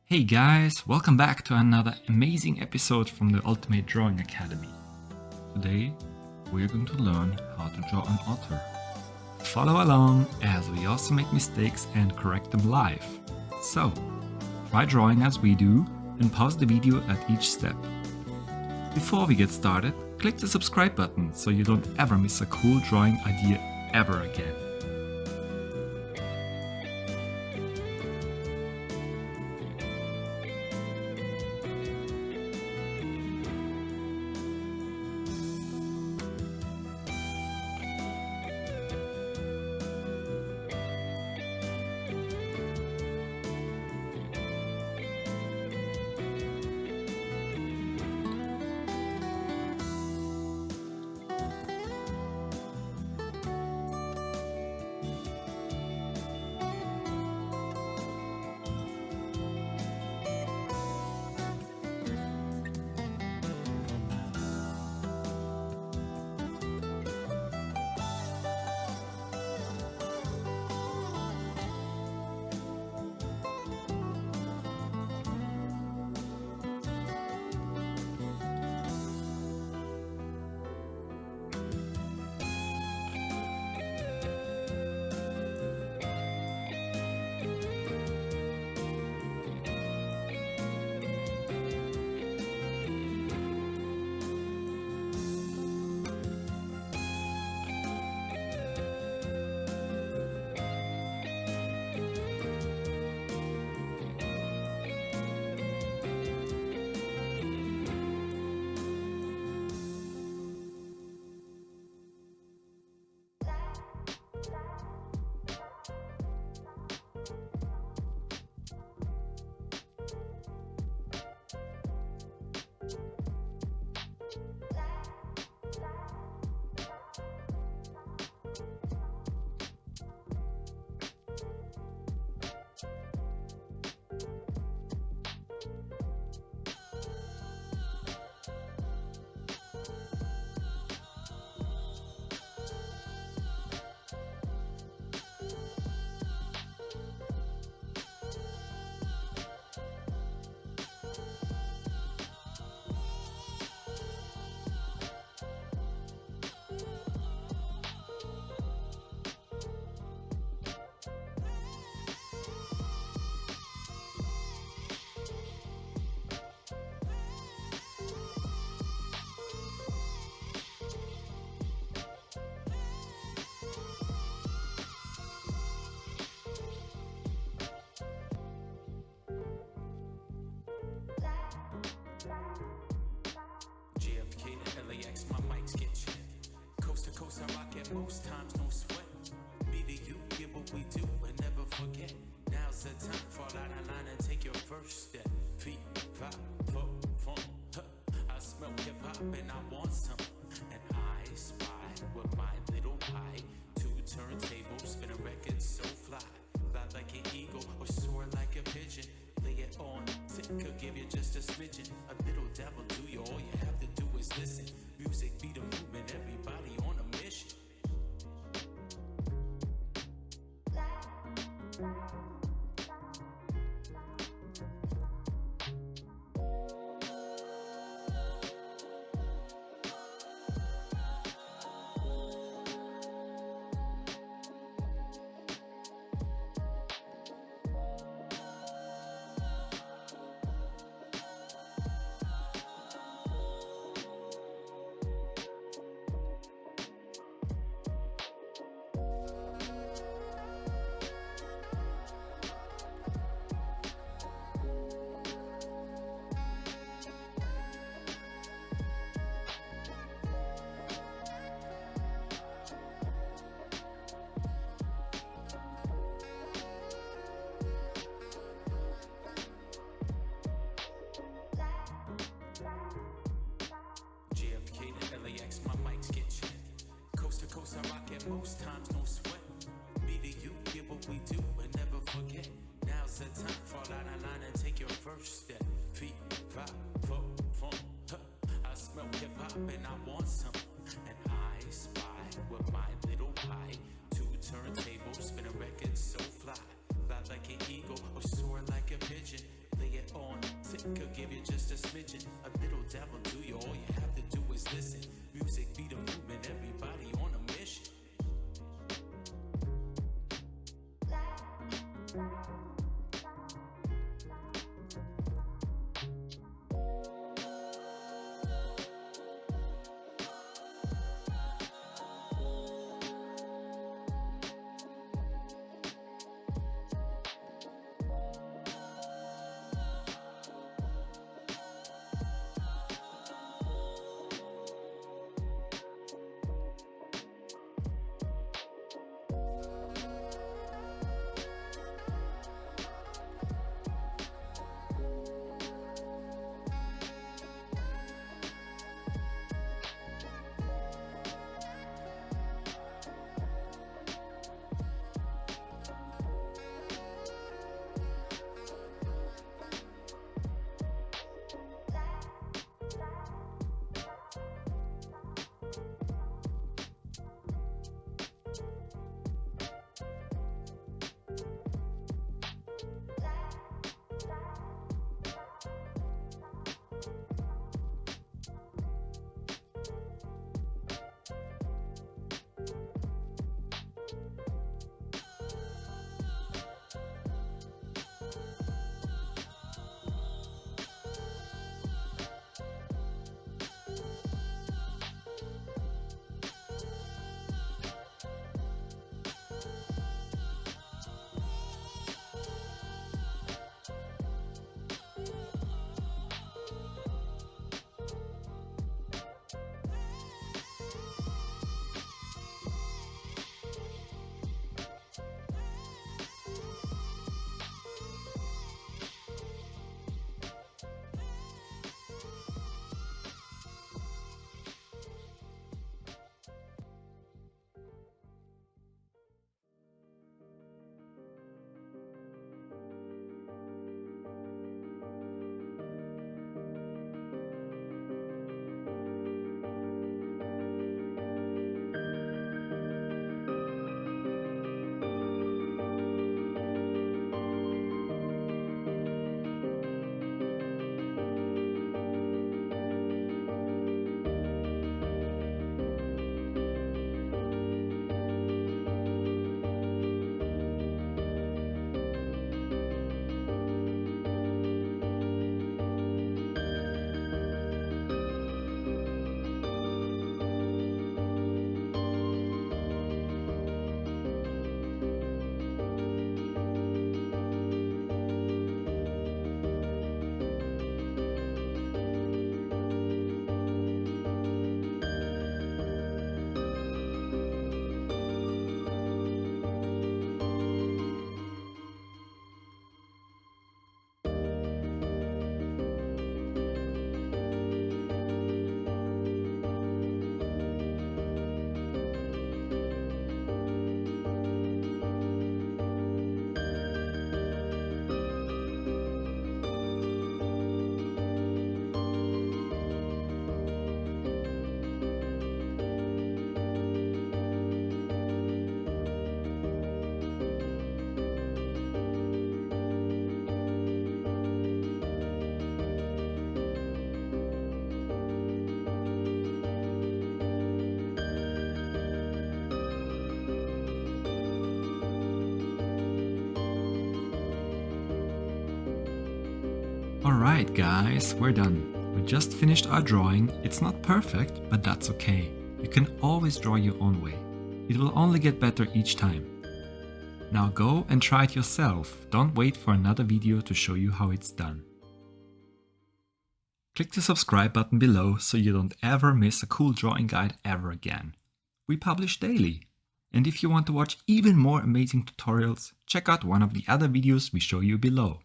Hey guys, welcome back to another amazing episode from the Ultimate Drawing Academy. Today, we're going to learn how to draw an otter. Follow along as we also make mistakes and correct them live. So, try drawing as we do and pause the video at each step. Before we get started, click the subscribe button so you don't ever miss a cool drawing idea ever again. Most times no sweat. Me to you, get what we do and never forget. Now's the time, fall out of line and take your first step. Feet, 5, 4, 4. I smell hip hop and I want some. And I spy with my little pie. 2 turntables, spin a record so fly. Fly like an eagle or soar like a pigeon. Lay it on thick, could give you just a smidgen. A little devil do you, all you have to do is listen. Music be the movement, everybody on a mission. Most times no sweat. Me to you, get what we do and never forget. Now's the time, fall out of line and take your first step. Feet, 5, 4, 4. I smell hip hop and I want some. And I spy with my little pie. 2 turntables, spin a record so fly. Fly like an eagle or soar like a pigeon. Lay it Could give you just a smidgen, a little dabble to you. All you have to do is listen. Music be the movement, everybody on a mission. Alright guys, we're done. We just finished our drawing. It's not perfect, but that's okay. You can always draw your own way. It will only get better each time. Now go and try it yourself. Don't wait for another video to show you how it's done. Click the subscribe button below so you don't ever miss a cool drawing guide ever again. We publish daily. And if you want to watch even more amazing tutorials, check out one of the other videos we show you below.